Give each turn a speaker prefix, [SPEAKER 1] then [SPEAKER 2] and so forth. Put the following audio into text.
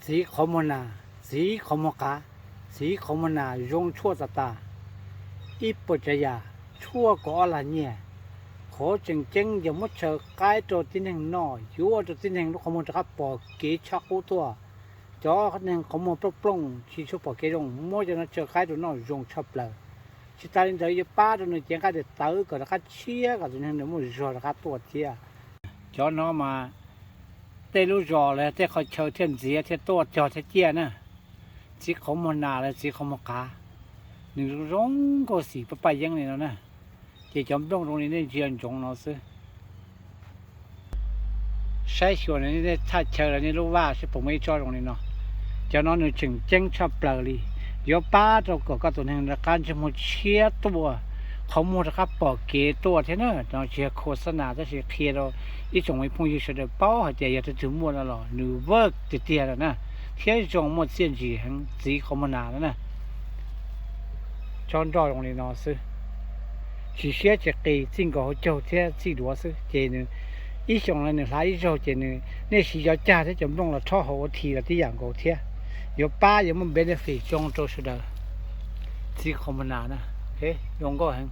[SPEAKER 1] สีขมนาสีขมกาสีขมนายงชั่วตาตาอีปุจยาชั่วก็อะไรเนี่ยขอจริงอย่ามัดเชอใกล้ตัวที่หนึ่งน้อยอยู่ตัวที่หนึ่งลูกขโมยจะขับปอเกชักอุตัวจอหนึ่งขโมยปล้งชีชุบปอเกยงมั่วจะนั่งเจอใกล้ตัวน้อยยงชับเลยชิตาลินเดียป้าตัวนึงเจียงก็เดือดตื้อก็แล้วก็เชี่ยก็ตัวนึงเดี๋ยวมันรอแล้วก็ตัวเชี่ยจอน้องมาเตลูรอเลยเตเขาเชิญเทียนเสียเทียนตัวจอเทียเจียนะสีขมนาเลยสีขมกาหนึ่งร้องก็สีไปยังนี่แล้วนะเจ้าจอมตรงนี้เนี่ยเจียนจงเนาะสิใช้ส่วนนี้เนี่ยถ้าเชิญนี่รู้ว่าใช่ผมไม่ชอบตรงนี้เนาะเจ้าน้องหนึ่งจึงเจ้งชอบเปล่าเลยเดี๋ยวป้าเราก็ตัวหนึ่งละการจะมุดเชียตัวเขามุดครับปอกเกตัวเท่านั้นเราเชียโฆษณาจะเชียเคเราอีจงไม่พุ่งยืดเสด็จเป้าหายใจอยากจะถึงมัวแล้วหรอหนูเวิร์กติดเตียแล้วนะเที่ยวจงหมดเสี้ยนจีหังสีขมนาแล้วนะจอนรอตรงนี้เนาะสิchỉ xe chỉ cái chính có châu thế chỉ đua sự chế nữa ý xong là nữa lại châu chế nữa nên chỉ cho cha thế chấm đông là cho họ thì là cái dạng có thế giờ ba giờ mình benefit trong châu sự đời chỉ không mà nào nè thế dùng có hàng